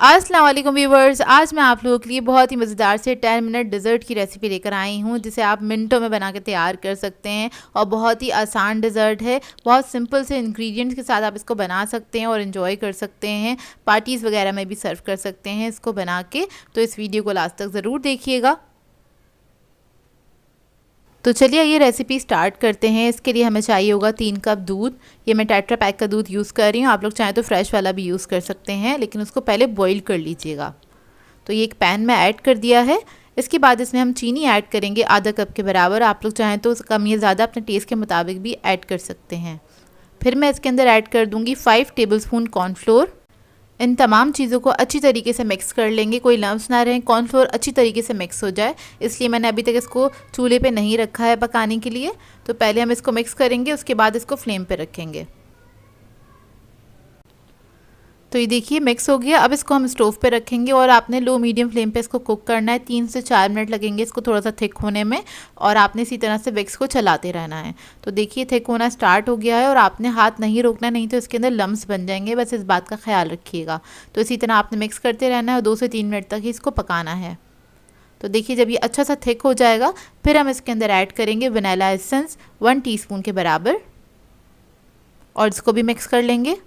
अस्सलाम वालेकुम व्यूवर्स, आज मैं आप लोगों के लिए बहुत ही मज़ेदार से 10 मिनट डिज़र्ट की रेसिपी लेकर आई हूँ जिसे आप मिनटों में बना के तैयार कर सकते हैं। और बहुत ही आसान डिज़र्ट है, बहुत सिंपल से इंग्रेडिएंट्स के साथ आप इसको बना सकते हैं और इन्जॉय कर सकते हैं। पार्टीज़ वगैरह में भी सर्व कर सकते हैं इसको बना के। तो इस वीडियो को लास्ट तक ज़रूर देखिएगा। तो चलिए ये रेसिपी स्टार्ट करते हैं। इसके लिए हमें चाहिए होगा 3 कप दूध। ये मैं टेट्रा पैक का दूध यूज़ कर रही हूँ, आप लोग चाहें तो फ्रेश वाला भी यूज़ कर सकते हैं, लेकिन उसको पहले बॉईल कर लीजिएगा। तो ये एक पैन में ऐड कर दिया है। इसके बाद इसमें हम चीनी ऐड करेंगे आधा कप के बराबर। आप लोग चाहें तो कम या ज़्यादा अपने टेस्ट के मुताबिक भी ऐड कर सकते हैं। फिर मैं इसके अंदर ऐड कर दूँगी 5 टेबलस्पून कॉर्नफ्लोर। इन तमाम चीज़ों को अच्छी तरीके से मिक्स कर लेंगे, कोई लम्स ना रहें, कॉर्नफ्लोर अच्छी तरीके से मिक्स हो जाए। इसलिए मैंने अभी तक इसको चूल्हे पे नहीं रखा है पकाने के लिए। तो पहले हम इसको मिक्स करेंगे, उसके बाद इसको फ्लेम पे रखेंगे। तो ये देखिए मिक्स हो गया। अब इसको हम स्टोव पे रखेंगे और आपने लो मीडियम फ्लेम पे इसको कुक करना है। 3 से 4 मिनट लगेंगे इसको थोड़ा सा थिक होने में, और आपने इसी तरह से विक्स को चलाते रहना है। तो देखिए थिक होना स्टार्ट हो गया है और आपने हाथ नहीं रोकना, नहीं तो इसके अंदर लम्स बन जाएंगे, बस इस बात का ख्याल रखिएगा। तो इसी तरह आपने मिक्स करते रहना है और 2 से 3 मिनट तक ही इसको पकाना है। तो देखिए जब ये अच्छा सा थिक हो जाएगा, फिर हम इसके अंदर ऐड करेंगे वनीला एसेंस 1 टीस्पून के बराबर, और इसको भी मिक्स कर लेंगे।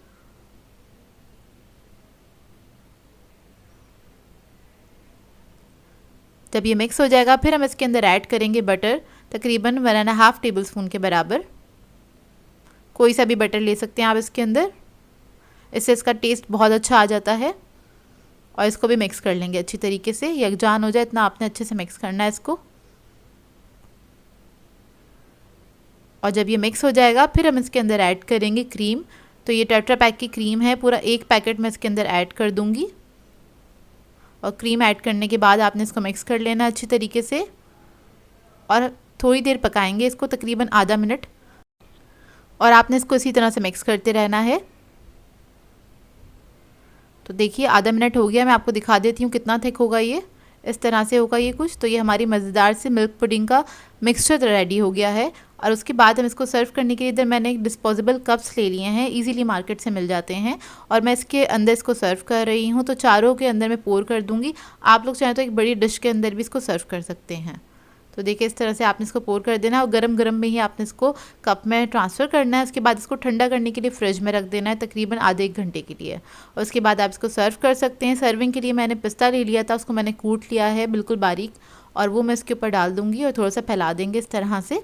जब ये मिक्स हो जाएगा, फिर हम इसके अंदर ऐड करेंगे बटर, तकरीबन 1.5 टेबलस्पून के बराबर। कोई सा भी बटर ले सकते हैं आप इसके अंदर, इससे इसका टेस्ट बहुत अच्छा आ जाता है। और इसको भी मिक्स कर लेंगे अच्छी तरीके से, यकजान हो जाए इतना आपने अच्छे से मिक्स करना है इसको। और जब ये मिक्स हो जाएगा, फिर हम इसके अंदर ऐड करेंगे क्रीम। तो ये टेट्रा पैक की क्रीम है, पूरा 1 पैकेट मैं इसके अंदर ऐड कर दूँगी। और क्रीम ऐड करने के बाद आपने इसको मिक्स कर लेना अच्छी तरीके से, और थोड़ी देर पकाएंगे इसको, तकरीबन आधा मिनट। और आपने इसको इसी तरह से मिक्स करते रहना है। तो देखिए आधा मिनट हो गया, मैं आपको दिखा देती हूँ कितना थिक होगा ये। इस तरह से होगा ये कुछ। तो ये हमारी मज़ेदार से मिल्क पुडिंग का मिक्सचर रेडी हो गया है। और उसके बाद हम इसको सर्व करने के लिए इधर मैंने एक डिस्पोजेबल कप्स ले लिए हैं, इजीली मार्केट से मिल जाते हैं। और मैं इसके अंदर इसको सर्व कर रही हूँ। तो चारों के अंदर मैं पोर कर दूँगी। आप लोग चाहें तो एक बड़ी डिश के अंदर भी इसको सर्व कर सकते हैं। तो देखिए इस तरह से आपने इसको पोर कर देना, और गरम गरम में ही आपने इसको कप में ट्रांसफ़र करना है। उसके बाद इसको ठंडा करने के लिए फ्रिज में रख देना है, तकरीबन आधे 1 घंटे के लिए। और उसके बाद आप इसको सर्व कर सकते हैं। सर्विंग के लिए मैंने पिस्ता ले लिया था, उसको मैंने कूट लिया है बिल्कुल बारीक, और वो मैं इसके ऊपर डाल दूँगी और थोड़ा सा फैला देंगे इस तरह से।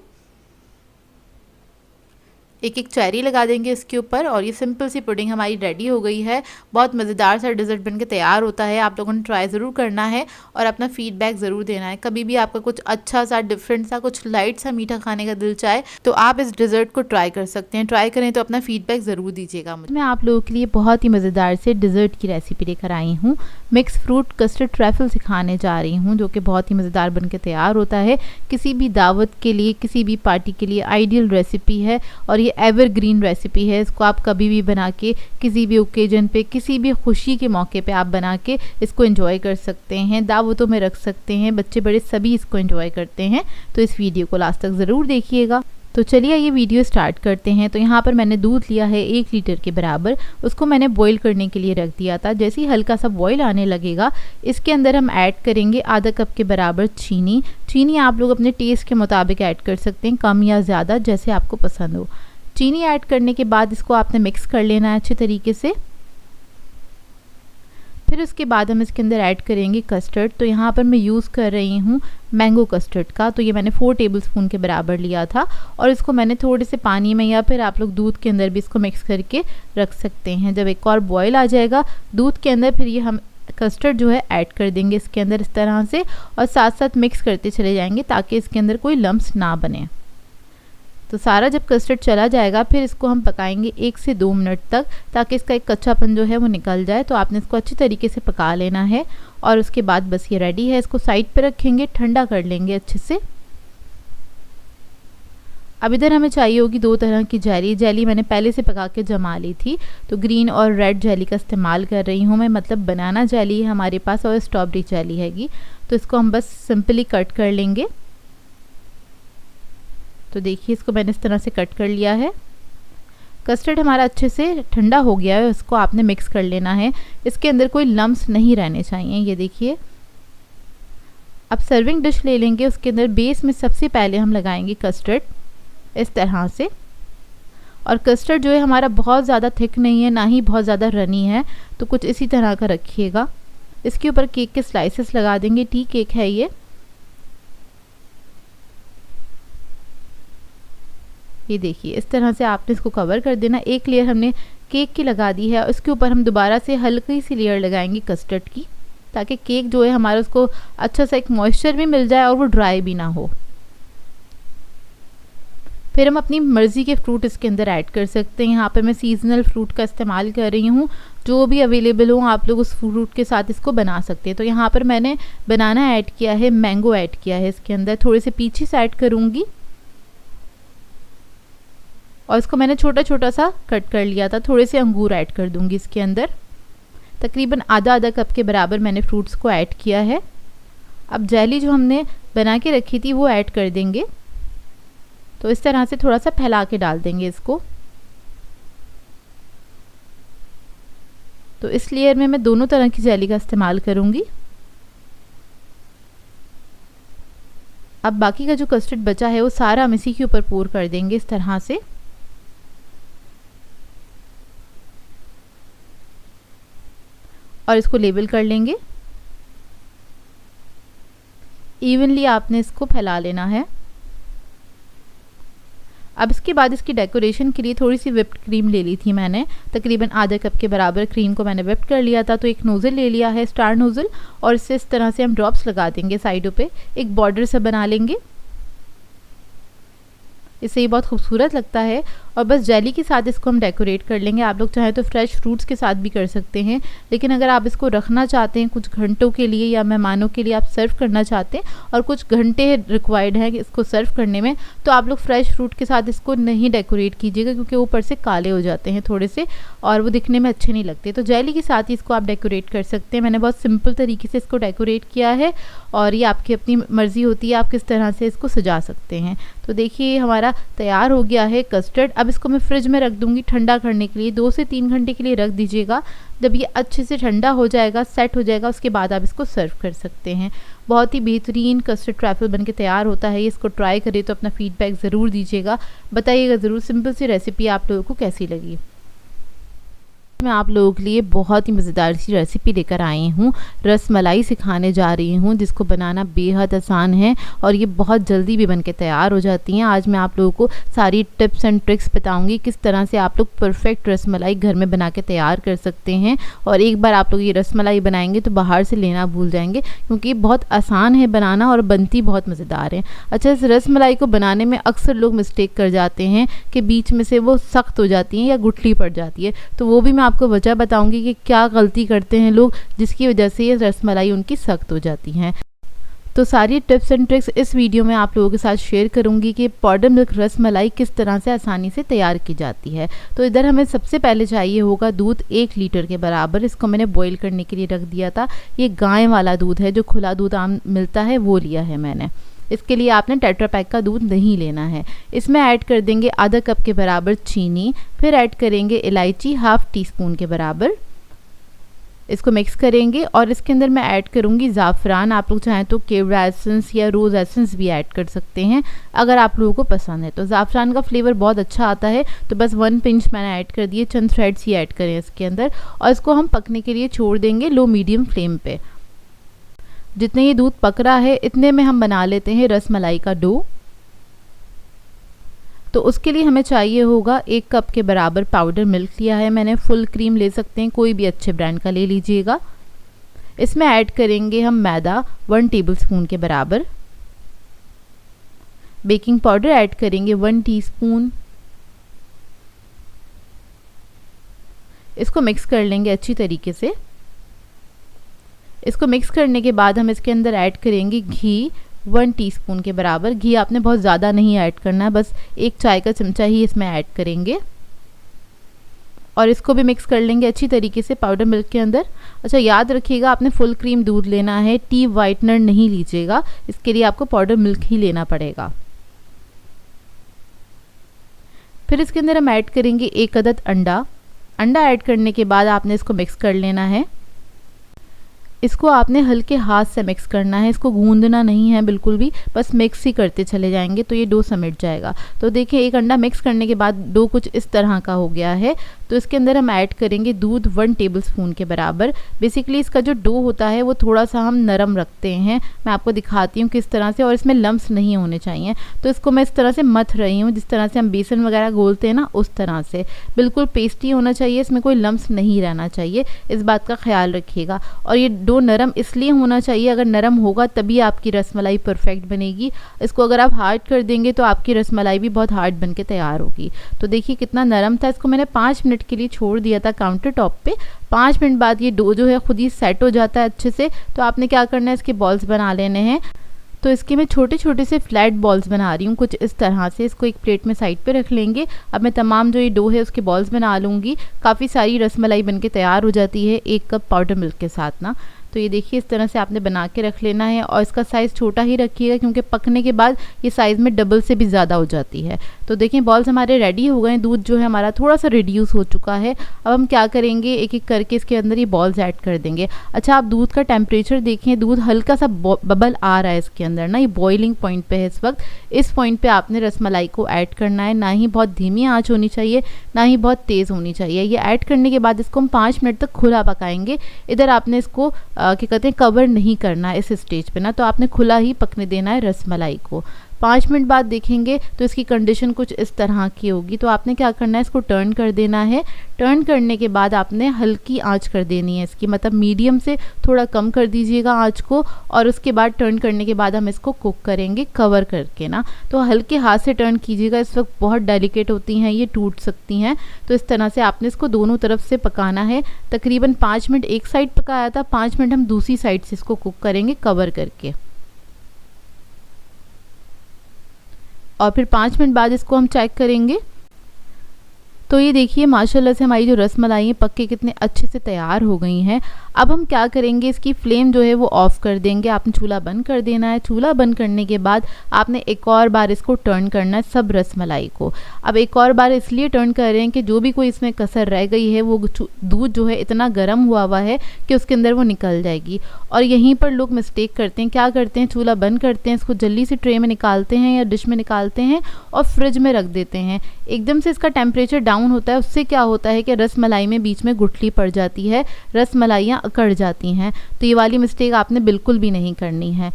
एक एक चेरी लगा देंगे इसके ऊपर, और ये सिंपल सी पुडिंग हमारी रेडी हो गई है। बहुत मज़ेदार सा डिज़र्ट बनके तैयार होता है। आप लोगों ने ट्राई ज़रूर करना है और अपना फीडबैक ज़रूर देना है। कभी भी आपका कुछ अच्छा सा डिफरेंट सा कुछ लाइट सा मीठा खाने का दिल चाहे तो आप इस डिज़र्ट को ट्राई कर सकते हैं। ट्राई करें तो अपना फीडबैक ज़रूर दीजिएगा मुझे। मैं आप लोगों के लिए बहुत ही मज़ेदार से डिज़र्ट की रेसिपी लेकर आई हूँ। मिक्स फ्रूट कस्टर्ड ट्रैफल सिखाने जा रही हूँ, जो कि बहुत ही मज़ेदार बन के तैयार होता है। किसी भी दावत के लिए, किसी भी पार्टी के लिए आइडियल रेसिपी है, और ये एवरग्रीन रेसिपी है। इसको आप कभी भी बना के, किसी भी ओकेजन पे, किसी भी खुशी के मौके पे आप बना के इसको एंजॉय कर सकते हैं। दावतों में रख सकते हैं, बच्चे बड़े सभी इसको एंजॉय करते हैं। तो इस वीडियो को लास्ट तक ज़रूर देखिएगा। तो चलिए ये वीडियो स्टार्ट करते हैं। तो यहाँ पर मैंने दूध लिया है 1 लीटर के बराबर, उसको मैंने बॉईल करने के लिए रख दिया था। जैसे ही हल्का सा बॉईल आने लगेगा, इसके अंदर हम ऐड करेंगे आधा कप के बराबर चीनी। चीनी आप लोग अपने टेस्ट के मुताबिक ऐड कर सकते हैं, कम या ज़्यादा जैसे आपको पसंद हो। चीनी ऐड करने के बाद इसको आपने मिक्स कर लेना है अच्छे तरीके से। फिर उसके बाद हम इसके अंदर ऐड करेंगे कस्टर्ड। तो यहाँ पर मैं यूज़ कर रही हूँ मैंगो कस्टर्ड का। तो ये मैंने 4 टेबलस्पून के बराबर लिया था, और इसको मैंने थोड़े से पानी में या फिर आप लोग दूध के अंदर भी इसको मिक्स करके रख सकते हैं। जब एक और बॉयल आ जाएगा दूध के अंदर, फिर ये हम कस्टर्ड जो है ऐड कर देंगे इसके अंदर इस तरह से, और साथ साथ मिक्स करते चले जाएंगे ताकि इसके अंदर कोई लम्स ना बने। तो सारा जब कस्टर्ड चला जाएगा, फिर इसको हम पकाएंगे 1 से 2 मिनट तक, ताकि इसका एक कच्चापन जो है वो निकल जाए। तो आपने इसको अच्छी तरीके से पका लेना है, और उसके बाद बस ये रेडी है। इसको साइड पे रखेंगे, ठंडा कर लेंगे अच्छे से। अब इधर हमें चाहिए होगी 2 तरह की जेली। जेली मैंने पहले से पका के जमा ली थी, तो ग्रीन और रेड जेली का इस्तेमाल कर रही हूँ मैं। मतलब बनाना जेली है हमारे पास और स्ट्रॉबेरी जेली हैगी। तो इसको हम बस सिंपली कट कर लेंगे। तो देखिए इसको मैंने इस तरह से कट कर लिया है। कस्टर्ड हमारा अच्छे से ठंडा हो गया है, इसको आपने मिक्स कर लेना है। इसके अंदर कोई लम्प्स नहीं रहने चाहिए। ये देखिए, अब सर्विंग डिश ले लेंगे, उसके अंदर बेस में सबसे पहले हम लगाएंगे कस्टर्ड इस तरह से। और कस्टर्ड जो है हमारा बहुत ज़्यादा थिक नहीं है, ना ही बहुत ज़्यादा रनी है, तो कुछ इसी तरह का रखिएगा। इसके ऊपर केक के स्लाइसेस लगा देंगे। टी केक है ये देखिए, इस तरह से आपने इसको कवर कर देना। एक लेयर हमने केक की लगा दी है, उसके ऊपर हम दोबारा से हल्की सी लेयर लगाएंगे कस्टर्ड की, ताकि केक जो है हमारा उसको अच्छा सा एक मॉइस्चर भी मिल जाए और वो ड्राई भी ना हो। फिर हम अपनी मर्ज़ी के फ्रूट इसके अंदर ऐड कर सकते हैं। यहाँ पे मैं सीजनल फ्रूट का इस्तेमाल कर रही हूँ, जो भी अवेलेबल हो आप लोग उस फ्रूट के साथ इसको बना सकते हैं। तो यहाँ पर मैंने बनाना ऐड किया है, मैंगो ऐड किया है इसके अंदर, थोड़े से पीछे से ऐड करूँगी। और इसको मैंने छोटा छोटा सा कट कर लिया था। थोड़े से अंगूर ऐड कर दूँगी इसके अंदर। तकरीबन आधा आधा कप के बराबर मैंने फ्रूट्स को ऐड किया है। अब जेली जो हमने बना के रखी थी वो ऐड कर देंगे। तो इस तरह से थोड़ा सा फैला के डाल देंगे इसको। तो इस लेयर में मैं दोनों तरह की जेली का इस्तेमाल करूँगी। अब बाकी का जो कस्टर्ड बचा है वो सारा हम इसी के ऊपर पोर कर देंगे इस तरह से। और इसको लेबल कर लेंगे। इवनली आपने इसको फैला लेना है। अब इसके बाद इसकी डेकोरेशन के लिए थोड़ी सी व्हिप्ड क्रीम ले ली थी मैंने, तकरीबन आधा कप के बराबर क्रीम को मैंने व्हिप कर लिया था। तो एक नोज़ल ले लिया है, स्टार नोज़ल, और इससे इस तरह से हम ड्रॉप्स लगा देंगे साइडों पे, एक बॉर्डर सा बना लेंगे। इससे ये बहुत खूबसूरत लगता है। और बस जेली के साथ इसको हम डेकोरेट कर लेंगे। आप लोग चाहें तो फ्रेश फ्रूट्स के साथ भी कर सकते हैं, लेकिन अगर आप इसको रखना चाहते हैं कुछ घंटों के लिए या मेहमानों के लिए आप सर्व करना चाहते हैं और कुछ घंटे रिक्वायर्ड हैं इसको सर्व करने में, तो आप लोग फ्रेश फ्रूट के साथ इसको नहीं डेकोरेट कीजिएगा, क्योंकि ऊपर से काले हो जाते हैं थोड़े से और वो दिखने में अच्छे नहीं लगते। तो जेली के साथ ही इसको आप डेकोरेट कर सकते हैं। मैंने बहुत सिंपल तरीके से इसको डेकोरेट किया है और ये आपकी अपनी मर्ज़ी होती है आप किस तरह से इसको सजा सकते हैं। तो देखिए हमारा तैयार हो गया है कस्टर्ड। अब इसको मैं फ्रिज में रख दूंगी ठंडा करने के लिए। 2 से 3 घंटे के लिए रख दीजिएगा। जब ये अच्छे से ठंडा हो जाएगा, सेट हो जाएगा, उसके बाद आप इसको सर्व कर सकते हैं। बहुत ही बेहतरीन कस्टर्ड ट्रैफल बनके तैयार होता है। इसको ट्राई करिए तो अपना फीडबैक ज़रूर दीजिएगा, बताइएगा ज़रूर सिंपल सी रेसिपी आप लोगों को कैसी लगी। मैं आप लोगों के लिए बहुत ही मज़ेदार सी रेसिपी लेकर आई हूँ। रस मलाई सिखाने जा रही हूँ, जिसको बनाना बेहद आसान है और ये बहुत जल्दी भी बनके तैयार हो जाती हैं। आज मैं आप लोगों को सारी टिप्स एंड ट्रिक्स बताऊँगी किस तरह से आप लोग परफेक्ट रस मलाई घर में बना के तैयार कर सकते हैं। और एक बार आप लोग ये रस मलाई बनाएंगे तो बाहर से लेना भूल जाएंगे, क्योंकि ये बहुत आसान है बनाना और बनती बहुत मज़ेदार है। अच्छा, इस रस मलाई को बनाने में अक्सर लोग मिस्टेक कर जाते हैं कि बीच में से वो सख्त हो जाती हैं या गुठली पड़ जाती है। तो वो भी मैं आपको वजह बताऊंगी कि क्या गलती करते हैं लोग, जिसकी वजह से ये रसमलाई उनकी सख्त हो जाती हैं। तो सारी टिप्स एंड ट्रिक्स इस वीडियो में आप लोगों के साथ शेयर करूंगी कि पाउडर मिल्क रसमलाई किस तरह से आसानी से तैयार की जाती है। तो इधर हमें सबसे पहले चाहिए होगा दूध 1 लीटर के बराबर। इसको मैंने बॉईल करने के लिए रख दिया था। ये गाय वाला दूध है, जो खुला दूध आम मिलता है वो लिया है मैंने। इसके लिए आपने टेट्रा पैक का दूध नहीं लेना है। इसमें ऐड कर देंगे आधा कप के बराबर चीनी, फिर ऐड करेंगे इलायची 1/2 टीस्पून के बराबर। इसको मिक्स करेंगे और इसके अंदर मैं ऐड करूँगी ज़ाफ़रान। आप लोग चाहें तो केवड़ा एसेंस या रोज़ एसेंस भी ऐड कर सकते हैं अगर आप लोगों को पसंद है। तो ज़ाफ़रान का फ्लेवर बहुत अच्छा आता है, तो बस 1 पिंच मैंने ऐड कर दिए। चंद थ्रेड्स ही ऐड करें इसके अंदर और इसको हम पकने के लिए छोड़ देंगे लो मीडियम फ्लेम पे। जितने ये दूध पक रहा है इतने में हम बना लेते हैं रसमलाई का डो। तो उसके लिए हमें चाहिए होगा 1 कप के बराबर पाउडर मिल्क लिया है मैंने। फुल क्रीम ले सकते हैं, कोई भी अच्छे ब्रांड का ले लीजिएगा। इसमें ऐड करेंगे हम मैदा 1 टेबलस्पून के बराबर। बेकिंग पाउडर ऐड करेंगे 1 टीस्पून। इसको मिक्स कर लेंगे अच्छी तरीके से। इसको मिक्स करने के बाद हम इसके अंदर ऐड करेंगे घी 1 टीस्पून के बराबर। घी आपने बहुत ज़्यादा नहीं ऐड करना है, बस 1 चाय का चमचा ही इसमें ऐड करेंगे और इसको भी मिक्स कर लेंगे अच्छी तरीके से पाउडर मिल्क के अंदर। अच्छा, याद रखिएगा आपने फुल क्रीम दूध लेना है, टी वाइटनर नहीं लीजिएगा। इसके लिए आपको पाउडर मिल्क ही लेना पड़ेगा। फिर इसके अंदर हम ऐड करेंगे 1 अदद अंडा। अंडा ऐड करने के बाद आपने इसको मिक्स कर लेना है। इसको आपने हल्के हाथ से मिक्स करना है, इसको गूंदना नहीं है बिल्कुल भी, बस मिक्स ही करते चले जाएंगे तो ये डो समेट जाएगा। तो देखिए 1 अंडा मिक्स करने के बाद डो कुछ इस तरह का हो गया है। तो इसके अंदर हम ऐड करेंगे दूध 1 टेबलस्पून के बराबर। बेसिकली इसका जो डो होता है वो थोड़ा सा हम नरम रखते हैं, मैं आपको दिखाती हूँ किस तरह से, और इसमें लम्स नहीं होने चाहिए। तो इसको मैं इस तरह से मथ रही हूँ, जिस तरह से हम बेसन वगैरह घोलते हैं ना, उस तरह से बिल्कुल पेस्टी होना चाहिए, इसमें कोई लम्स नहीं रहना चाहिए, इस बात का ख्याल रखिएगा। और ये डो नरम इसलिए होना चाहिए, अगर नरम होगा तभी आपकी रसमलाई परफेक्ट बनेगी। इसको अगर आप हार्ड कर देंगे तो आपकी रसमलाई भी बहुत हार्ड बन के तैयार होगी। तो देखिए कितना नरम था। इसको मैंने 5 मिनट के लिए छोड़ दिया था काउंटर टॉप पे। 5 मिनट बाद ये डो जो है खुद ही सेट हो जाता है अच्छे से। तो आपने क्या करना है, इसके बॉल्स बना लेने हैं। तो इसके मैं छोटे छोटे से फ्लैट बॉल्स बना रही हूँ कुछ इस तरह से। इसको एक प्लेट में साइड पे रख लेंगे। अब मैं तमाम जो ये डो है उसके बॉल्स बना लूँगी। काफ़ी सारी रसमलाई बनके तैयार हो जाती है 1 कप पाउडर मिल्क के साथ ना। तो ये देखिए इस तरह से आपने बना के रख लेना है, और इसका साइज़ छोटा ही रखिएगा क्योंकि पकने के बाद ये साइज़ में डबल से भी ज़्यादा हो जाती है। तो देखिए बॉल्स हमारे रेडी हो गए हैं, दूध जो है हमारा थोड़ा सा रिड्यूस हो चुका है। अब हम क्या करेंगे, एक एक करके इसके अंदर ये बॉल्स ऐड कर देंगे। अच्छा, आप दूध का टेम्परेचर देखें, दूध हल्का सा बबल आ रहा है इसके अंदर ना, ये बॉइलिंग पॉइंट पे है इस वक्त। इस पॉइंट पे आपने रसमलाई को ऐड करना है, ना ही बहुत धीमी आँच होनी चाहिए, ना ही बहुत तेज़ होनी चाहिए। ये ऐड करने के बाद इसको हम 5 मिनट तक खुला पकाएंगे। इधर आपने इसको क्या कहते हैं, कवर नहीं करना है इस स्टेज पे ना, तो आपने खुला ही पकने देना है रसमलाई को। 5 मिनट बाद देखेंगे तो इसकी कंडीशन कुछ इस तरह की होगी। तो आपने क्या करना है, इसको टर्न कर देना है। टर्न करने के बाद आपने हल्की आंच कर देनी है इसकी, मतलब मीडियम से थोड़ा कम कर दीजिएगा आंच को। और उसके बाद टर्न करने के बाद हम इसको कुक करेंगे कवर करके ना। तो हल्के हाथ से टर्न कीजिएगा, इस वक्त बहुत डेलिकेट होती हैं, ये टूट सकती हैं। तो इस तरह से आपने इसको दोनों तरफ से पकाना है। तकरीबन 5 मिनट एक साइड पकाया था, 5 मिनट हम दूसरी साइड से इसको कुक करेंगे कवर करके। और फिर 5 मिनट बाद इसको हम चेक करेंगे। तो ये देखिए माशाल्लाह से हमारी जो रसमलाई पक के कितने अच्छे से तैयार हो गई हैं। अब हम क्या करेंगे, इसकी फ्लेम जो है वो ऑफ़ कर देंगे। आपने चूल्हा बंद कर देना है। चूल्हा बंद करने के बाद आपने एक और बार इसको टर्न करना है सब रसमलाई को। अब एक और बार इसलिए टर्न कर रहे हैं कि जो भी कोई इसमें कसर रह गई है वो दूध जो है इतना गर्म हुआ है कि उसके अंदर वो निकल जाएगी। और यहीं पर लोग मिस्टेक करते हैं, क्या करते हैं, चूल्हा बंद करते हैं, इसको जल्दी से ट्रे में निकालते हैं या डिश में निकालते हैं और फ्रिज में रख देते हैं। एकदम से इसका टेम्परेचर डाउन होता है, उससे क्या होता है कि रसमलाई में बीच में गुठली पड़ जाती है, रसमलाइयाँ अकड़ जाती हैं। तो ये वाली मिस्टेक आपने बिल्कुल भी नहीं करनी है।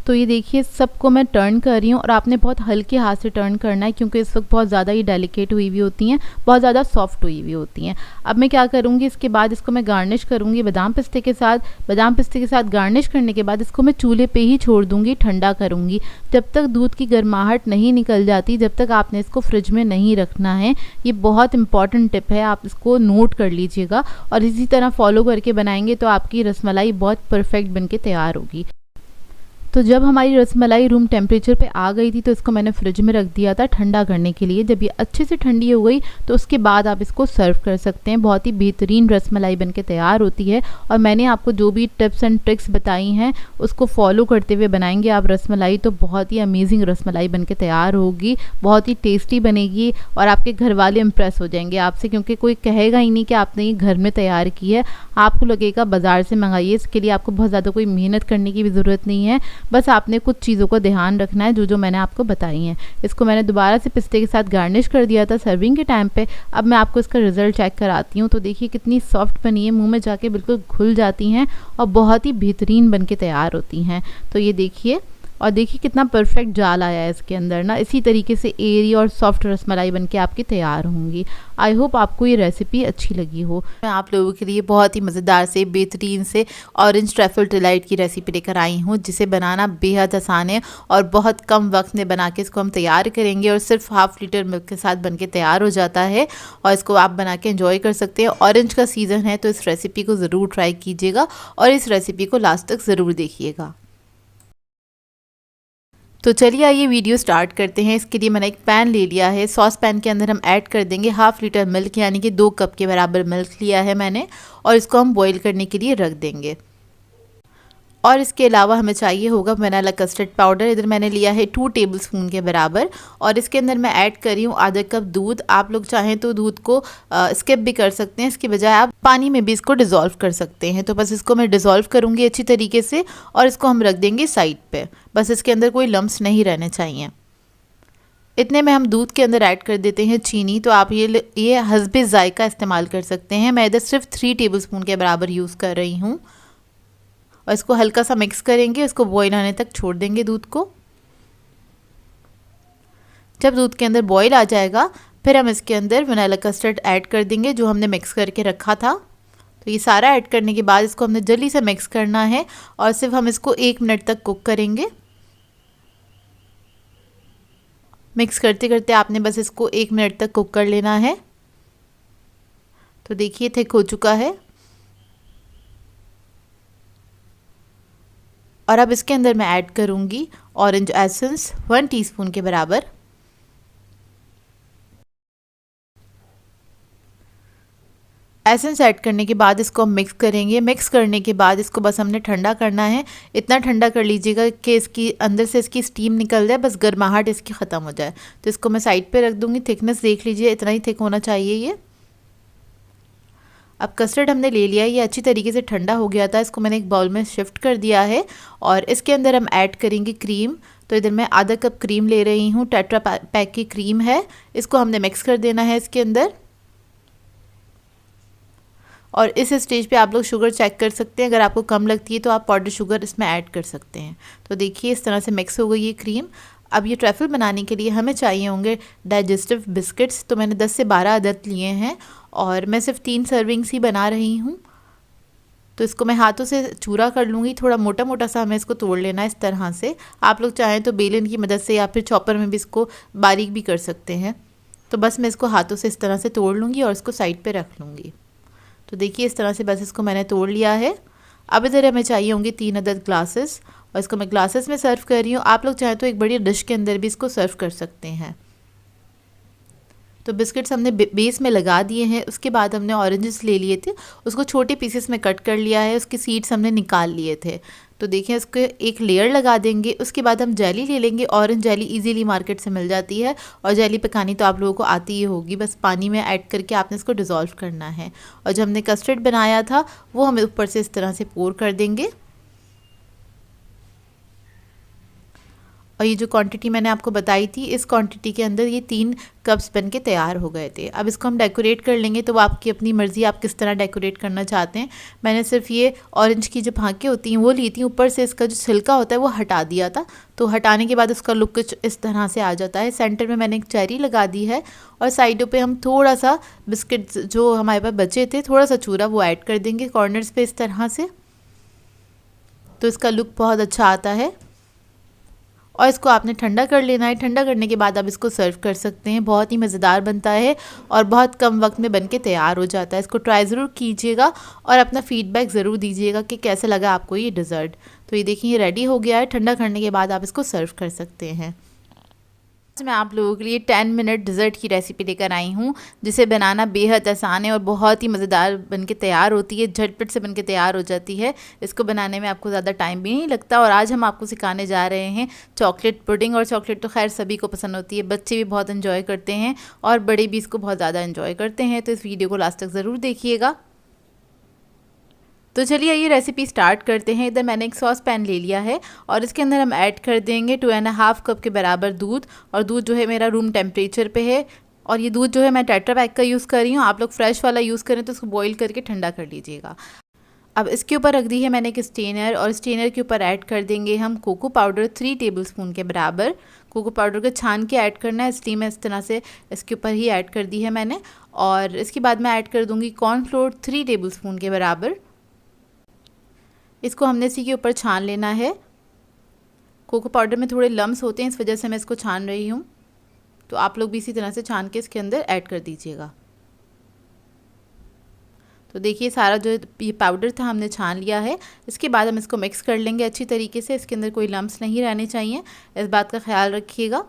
तो ये देखिए सबको मैं टर्न कर रही हूँ, और आपने बहुत हल्के हाथ से टर्न करना है क्योंकि इस वक्त बहुत ज़्यादा ही डेलिकेट हुई हुई होती हैं, बहुत ज़्यादा सॉफ्ट हुई हुई होती हैं। अब मैं क्या करूँगी, इसके बाद इसको मैं गार्निश करूँगी बादाम पिस्ते के साथ। बादाम पिस्ते के साथ गार्निश करने के बाद इसको मैं चूल्हे पे ही छोड़ दूँगी, ठंडा करूँगी। जब तक दूध की गर्माहट नहीं निकल जाती जब तक आपने इसको फ्रिज में नहीं रखना है। ये बहुत इंपॉर्टेंट टिप है, आप इसको नोट कर लीजिएगा और इसी तरह फॉलो करके बनाएंगे तो आपकी रसमलाई बहुत परफेक्ट बन के तैयार होगी। तो जब हमारी रसमलाई रूम टेम्परेचर पे आ गई थी तो इसको मैंने फ्रिज में रख दिया था ठंडा करने के लिए। जब ये अच्छे से ठंडी हो गई तो उसके बाद आप इसको सर्व कर सकते हैं। बहुत ही बेहतरीन रसमलाई बनके तैयार होती है, और मैंने आपको जो भी टिप्स एंड ट्रिक्स बताई हैं उसको फॉलो करते हुए बनाएंगे आप रसमलाई, तो बहुत ही अमेजिंग रसमलाई बनके तैयार होगी, बहुत ही टेस्टी बनेगी और आपके घर वाले इम्प्रेस हो जाएंगे आपसे, क्योंकि कोई कहेगा ही नहीं कि आपने ये घर में तैयार की है। आपको लगेगा बाज़ार से मंगाइए। इसके लिए आपको बहुत ज़्यादा कोई मेहनत करने की भी ज़रूरत नहीं है, बस आपने कुछ चीज़ों का ध्यान रखना है जो मैंने आपको बताई हैं। इसको मैंने दोबारा से पिस्ते के साथ गार्निश कर दिया था सर्विंग के टाइम पे। अब मैं आपको इसका रिज़ल्ट चेक कराती हूँ। तो देखिए कितनी सॉफ्ट बनी है, मुंह में जाके बिल्कुल घुल जाती हैं और बहुत ही बेहतरीन बन के तैयार होती हैं। तो ये देखिए, और देखिए कितना परफेक्ट जाल आया है इसके अंदर ना। इसी तरीके से एरी और सॉफ्ट रसमलाई बनके आपकी तैयार होंगी। आई होप आपको ये रेसिपी अच्छी लगी हो। मैं आप लोगों के लिए बहुत ही मज़ेदार से बेहतरीन से ऑरेंज ट्रैफल डिलाइट की रेसिपी लेकर आई हूँ, जिसे बनाना बेहद आसान है और बहुत कम वक्त में बना के इसको हम तैयार करेंगे और सिर्फ ½ लीटर मिल्क के साथ बनके तैयार हो जाता है और इसको आप बना के एंजॉय कर सकते हैं। ऑरेंज का सीज़न है तो इस रेसिपी को ज़रूर ट्राई कीजिएगा और इस रेसिपी को लास्ट तक ज़रूर देखिएगा। तो चलिए आइए वीडियो स्टार्ट करते हैं। इसके लिए मैंने एक पैन ले लिया है। सॉस पैन के अंदर हम ऐड कर देंगे ½ लीटर मिल्क, यानी कि 2 कप के बराबर मिल्क लिया है मैंने, और इसको हम बॉईल करने के लिए रख देंगे। और इसके अलावा हमें चाहिए होगा वनीला कस्टर्ड पाउडर। इधर मैंने लिया है 2 टेबलस्पून के बराबर और इसके अंदर मैं ऐड कर रही हूँ आधा कप दूध। आप लोग चाहें तो दूध को स्किप भी कर सकते हैं, इसके बजाय आप पानी में भी इसको डिज़ोल्व कर सकते हैं। तो बस इसको मैं डिज़ोल्व करूँगी अच्छी तरीके से और इसको हम रख देंगे साइड पे। बस इसके अंदर कोई लम्स नहीं रहने चाहिए। इतने में हम दूध के अंदर ऐड कर देते हैं चीनी। तो आप ये हस्बे जायका इस्तेमाल कर सकते हैं। मैं इधर सिर्फ 3 टेबलस्पून के बराबर यूज़ कर रही हूँ और इसको हल्का सा मिक्स करेंगे। इसको बॉईल आने तक छोड़ देंगे दूध को। जब दूध के अंदर बॉईल आ जाएगा फिर हम इसके अंदर वनीला कस्टर्ड ऐड कर देंगे जो हमने मिक्स करके रखा था। तो ये सारा ऐड करने के बाद इसको हमने जल्दी से मिक्स करना है और सिर्फ हम इसको 1 मिनट तक कुक करेंगे। मिक्स करते करते आपने बस इसको 1 मिनट तक कुक कर लेना है। तो देखिए थिक हो चुका है और अब इसके अंदर मैं ऐड करूँगी ऑरेंज एसेंस 1 टीस्पून के बराबर। एसेंस ऐड करने के बाद इसको हम मिक्स करेंगे। मिक्स करने के बाद इसको बस हमने ठंडा करना है। इतना ठंडा कर लीजिएगा कि इसकी अंदर से इसकी स्टीम निकल जाए, बस गर्माहट इसकी ख़त्म हो जाए। तो इसको मैं साइड पे रख दूँगी। थिकनेस देख लीजिए, इतना ही थिक होना चाहिए ये। अब कस्टर्ड हमने ले लिया है, ये अच्छी तरीके से ठंडा हो गया था। इसको मैंने एक बाउल में शिफ्ट कर दिया है और इसके अंदर हम ऐड करेंगे क्रीम। तो इधर मैं आधा कप क्रीम ले रही हूँ, टेट्रा पैक की क्रीम है। इसको हमने मिक्स कर देना है इसके अंदर और इस स्टेज पे आप लोग शुगर चेक कर सकते हैं। अगर आपको कम लगती है तो आप पाउडर शुगर इसमें ऐड कर सकते हैं। तो देखिए इस तरह से मिक्स हो गई ये क्रीम। अब ये ट्रैफल बनाने के लिए हमें चाहिए होंगे डाइजेस्टिव बिस्किट्स। तो मैंने 10 से 12 अदद लिए हैं और मैं सिर्फ 3 सर्विंग्स ही बना रही हूँ। तो इसको मैं हाथों से चूरा कर लूँगी। थोड़ा मोटा मोटा सा हमें इसको तोड़ लेना है इस तरह से। आप लोग चाहें तो बेलन की मदद से या फिर चॉपर में भी इसको बारीक भी कर सकते हैं। तो बस मैं इसको हाथों से इस तरह से तोड़ लूँगी और इसको साइड पर रख लूँगी। तो देखिए इस तरह से बस इसको मैंने तोड़ लिया है। अब इधर हमें चाहिए होंगे 3 अदद ग्लासेस और इसको मैं ग्लासेस में सर्व कर रही हूँ। आप लोग चाहें तो एक बड़ी डिश के अंदर भी इसको सर्व कर सकते हैं। तो बिस्किट्स हमने बेस में लगा दिए हैं। उसके बाद हमने ऑरेंजेस ले लिए थे, उसको छोटे पीसेस में कट कर लिया है। उसके सीड्स हमने निकाल लिए थे। तो देखिए इसको एक लेयर लगा देंगे। उसके बाद हम जेली ले लेंगे। ऑरेंज जेली इजीली मार्केट से मिल जाती है और जेली पकानी तो आप लोगों को आती ही होगी। बस पानी में ऐड करके आपने इसको डिज़ोल्व करना है और जो हमने कस्टर्ड बनाया था वो हमें ऊपर से इस तरह से पोर कर देंगे। और ये जो क्वांटिटी मैंने आपको बताई थी, इस क्वांटिटी के अंदर ये 3 कप्स बन के तैयार हो गए थे। अब इसको हम डेकोरेट कर लेंगे। तो वो आपकी अपनी मर्ज़ी, आप किस तरह डेकोरेट करना चाहते हैं। मैंने सिर्फ ये ऑरेंज की जो फांकें होती हैं वो ली थी, ऊपर से इसका जो छिलका होता है वो हटा दिया था। तो हटाने के बाद उसका लुक कुछ इस तरह से आ जाता है। सेंटर में मैंने एक चेरी लगा दी है और साइडों पर हम थोड़ा सा बिस्किट जो हमारे पास बचे थे, थोड़ा सा चूरा, वो ऐड कर देंगे कॉर्नर्स पर इस तरह से। तो इसका लुक बहुत अच्छा आता है और इसको आपने ठंडा कर लेना है। ठंडा करने के बाद आप इसको सर्व कर सकते हैं। बहुत ही मज़ेदार बनता है और बहुत कम वक्त में बनके तैयार हो जाता है। इसको ट्राई ज़रूर कीजिएगा और अपना फीडबैक ज़रूर दीजिएगा कि कैसा लगा आपको ये डिज़र्ट। तो ये देखिए ये रेडी हो गया है। ठंडा करने के बाद आप इसको सर्व कर सकते हैं। मैं आप लोगों के लिए 10 मिनट डिज़र्ट की रेसिपी लेकर आई हूँ जिसे बनाना बेहद आसान है और बहुत ही मज़ेदार बनके तैयार होती है। झटपट से बनके तैयार हो जाती है। इसको बनाने में आपको ज़्यादा टाइम भी नहीं लगता। और आज हम आपको सिखाने जा रहे हैं चॉकलेट पुडिंग। और चॉकलेट तो खैर सभी को पसंद होती है, बच्चे भी बहुत इन्जॉय करते हैं और बड़े भी इसको बहुत ज़्यादा इन्जॉय करते हैं। तो इस वीडियो को लास्ट तक ज़रूर देखिएगा। तो चलिए ये रेसिपी स्टार्ट करते हैं। इधर मैंने एक सॉस पैन ले लिया है और इसके अंदर हम ऐड कर देंगे 2.5 कप के बराबर दूध। और दूध जो है मेरा रूम टेम्परेचर पे है और ये दूध जो है मैं टेट्रा पैक का यूज़ कर रही हूँ। आप लोग फ्रेश वाला यूज़ करें तो उसको बॉईल करके ठंडा कर लीजिएगा। अब इसके ऊपर रख दी है मैंने एक स्टेनर और स्टेनर के ऊपर ऐड कर देंगे हम कोको पाउडर 3 टेबलस्पून के बराबर। कोको पाउडर को छान के ऐड करना है, इसलिए मैं इस तरह से इसके ऊपर ही ऐड कर दी है मैंने। और इसके बाद मैं ऐड कर दूँगी कॉर्नफ्लोर 3 टेबलस्पून के बराबर। इसको हमने इसी के ऊपर छान लेना है। कोको पाउडर में थोड़े लम्स होते हैं, इस वजह से मैं इसको छान रही हूँ। तो आप लोग भी इसी तरह से छान के इसके अंदर ऐड कर दीजिएगा। तो देखिए सारा जो ये पाउडर था हमने छान लिया है। इसके बाद हम इसको मिक्स कर लेंगे अच्छी तरीके से। इसके अंदर कोई लम्स नहीं रहने चाहिए, इस बात का ख्याल रखिएगा।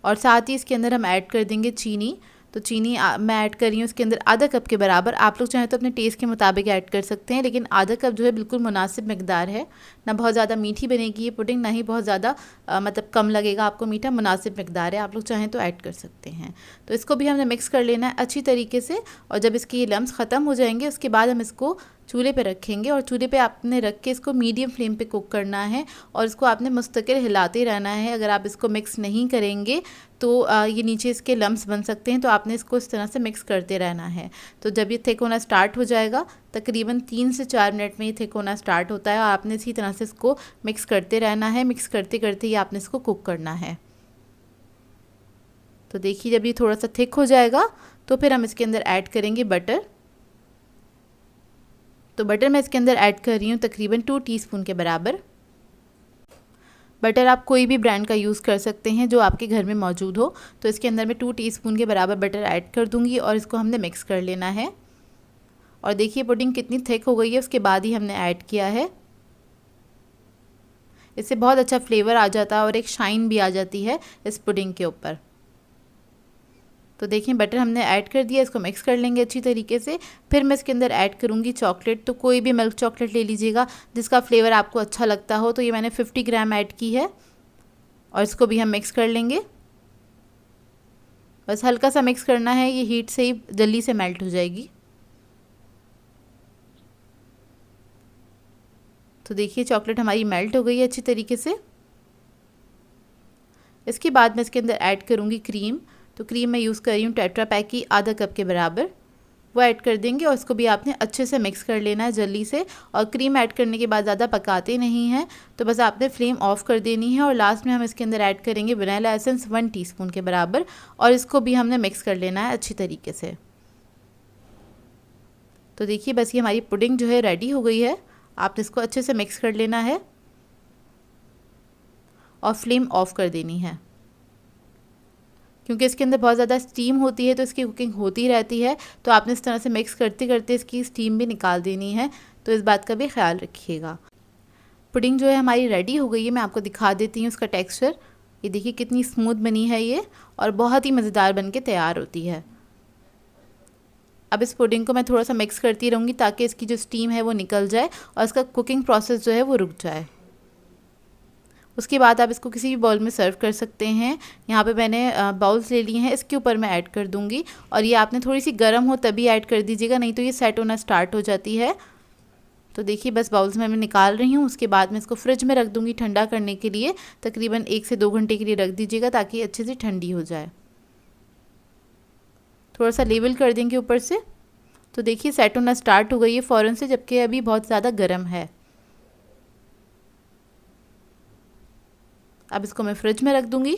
और साथ ही इसके अंदर हम ऐड कर देंगे चीनी। तो चीनी मैं ऐड कर रही हूँ इसके अंदर आधा कप के बराबर। आप लोग चाहें तो अपने टेस्ट के मुताबिक ऐड कर सकते हैं, लेकिन आधा कप जो है बिल्कुल मुनासिब मकदार है। ना बहुत ज़्यादा मीठी बनेगी ये पुडिंग, ना ही बहुत ज़्यादा मतलब कम लगेगा आपको मीठा, मुनासिब मकदार है, आप लोग चाहें तो ऐड कर सकते हैं। तो इसको भी हमने मिक्स कर लेना है अच्छी तरीके से, और जब इसके लम्स ख़त्म हो जाएंगे उसके बाद हम इसको चूल्हे पे रखेंगे, और चूल्हे पे आपने रख के इसको मीडियम फ्लेम पे कुक करना है, और इसको आपने मुस्तकिल हिलाते रहना है। अगर आप इसको मिक्स नहीं करेंगे तो ये नीचे इसके लम्स बन सकते हैं, तो आपने इसको इस तरह से मिक्स करते रहना है। तो जब ये थिक होना स्टार्ट हो जाएगा, तकरीबन 3 से 4 मिनट में ये थिक होना स्टार्ट होता है, और आपने इसी तरह से इसको मिक्स करते रहना है। मिक्स करते करते ही आपने इसको कुक करना है। तो देखिए जब ये थोड़ा सा थिक हो जाएगा तो फिर हम इसके अंदर ऐड करेंगे बटर। तो बटर मैं इसके अंदर ऐड कर रही हूँ तकरीबन 2 टीस्पून के बराबर। बटर आप कोई भी ब्रांड का यूज़ कर सकते हैं जो आपके घर में मौजूद हो। तो इसके अंदर मैं 2 टीस्पून के बराबर बटर ऐड कर दूँगी, और इसको हमने मिक्स कर लेना है। और देखिए पुडिंग कितनी थिक हो गई है उसके बाद ही हमने ऐड किया है। इससे बहुत अच्छा फ्लेवर आ जाता है और एक शाइन भी आ जाती है इस पुडिंग के ऊपर। तो देखिए बटर हमने ऐड कर दिया, इसको मिक्स कर लेंगे अच्छी तरीके से। फिर मैं इसके अंदर ऐड करूँगी चॉकलेट। तो कोई भी मिल्क चॉकलेट ले लीजिएगा जिसका फ्लेवर आपको अच्छा लगता हो। तो ये मैंने 50 ग्राम ऐड की है, और इसको भी हम मिक्स कर लेंगे। बस हल्का सा मिक्स करना है, ये हीट से ही जल्दी से मेल्ट हो जाएगी। तो देखिए चॉकलेट हमारी मेल्ट हो गई है अच्छी तरीके से। इसके बाद मैं इसके अंदर ऐड करूँगी क्रीम। तो क्रीम मैं यूज़ कर रही हूँ टेट्रा पैक की आधा कप के बराबर, वो ऐड कर देंगे, और इसको भी आपने अच्छे से मिक्स कर लेना है जल्दी से। और क्रीम ऐड करने के बाद ज़्यादा पकाते नहीं हैं, तो बस आपने फ्लेम ऑफ कर देनी है। और लास्ट में हम इसके अंदर ऐड करेंगे वनीला एसेंस 1 टीस्पून के बराबर, और इसको भी हमने मिक्स कर लेना है अच्छी तरीके से। तो देखिए बस ये हमारी पुडिंग जो है रेडी हो गई है। आपने इसको अच्छे से मिक्स कर लेना है और फ्लेम ऑफ कर देनी है, क्योंकि इसके अंदर बहुत ज़्यादा स्टीम होती है तो इसकी कुकिंग होती रहती है। तो आपने इस तरह से मिक्स करते करते इसकी स्टीम भी निकाल देनी है, तो इस बात का भी ख्याल रखिएगा। पुडिंग जो है हमारी रेडी हो गई है, मैं आपको दिखा देती हूँ उसका टेक्सचर। ये देखिए कितनी स्मूथ बनी है ये, और बहुत ही मज़ेदार बन के तैयार होती है। अब इस पुडिंग को मैं थोड़ा सा मिक्स करती रहूँगी ताकि इसकी जो स्टीम है वो निकल जाए और इसका कुकिंग प्रोसेस जो है वो रुक जाए। उसके बाद आप इसको किसी भी बाउल में सर्व कर सकते हैं। यहाँ पे मैंने बाउल्स ले लिए हैं, इसके ऊपर मैं ऐड कर दूँगी। और ये आपने थोड़ी सी गर्म हो तभी ऐड कर दीजिएगा, नहीं तो ये सेट होना स्टार्ट हो जाती है। तो देखिए बस बाउल्स में मैं निकाल रही हूँ। उसके बाद मैं इसको फ्रिज में रख दूँगी ठंडा करने के लिए। तकरीबन 1 से 2 घंटे के लिए रख दीजिएगा ताकि अच्छे से ठंडी हो जाए। थोड़ा सा लेवल कर देंगे ऊपर से। तो देखिए सेट होना स्टार्ट हो गई है फ़ौरन से, जबकि अभी बहुत ज़्यादा गर्म है। अब इसको मैं फ्रिज में रख दूँगी।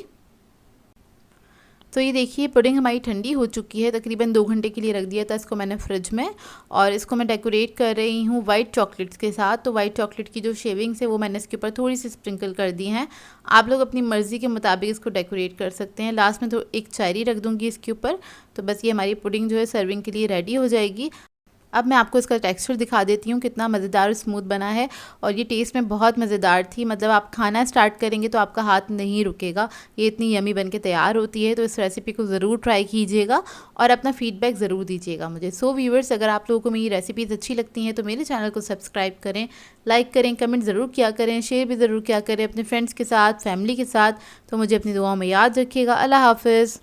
तो ये देखिए पुडिंग हमारी ठंडी हो चुकी है, तकरीबन 2 घंटे के लिए रख दिया था इसको मैंने फ्रिज में। और इसको मैं डेकोरेट कर रही हूँ वाइट चॉकलेट्स के साथ। तो वाइट चॉकलेट की जो शेविंग्स है वो मैंने इसके ऊपर थोड़ी सी स्प्रिंकल कर दी हैं। आप लोग अपनी मर्ज़ी के मुताबिक इसको डेकोरेट कर सकते हैं। लास्ट में तो एक चेरी रख दूँगी इसके ऊपर। तो बस ये हमारी पुडिंग जो है सर्विंग के लिए रेडी हो जाएगी। अब मैं आपको इसका टेक्सचर दिखा देती हूँ कितना मज़ेदार और स्मूथ बना है, और ये टेस्ट में बहुत मज़ेदार थी। मतलब आप खाना स्टार्ट करेंगे तो आपका हाथ नहीं रुकेगा, ये इतनी यमी बन के तैयार होती है। तो इस रेसिपी को ज़रूर ट्राई कीजिएगा और अपना फीडबैक ज़रूर दीजिएगा मुझे। सो व्यूअर्स, अगर आप लोगों को मेरी रेसिपीज़ अच्छी लगती हैं तो मेरे चैनल को सब्सक्राइब करें, लाइक करें, कमेंट ज़रूर किया करें, शेयर भी ज़रूर किया करें अपने फ्रेंड्स के साथ, फैमिली के साथ। तो मुझे अपनी दुआओं में याद रखिएगा। अल्लाह हाफ़िज़।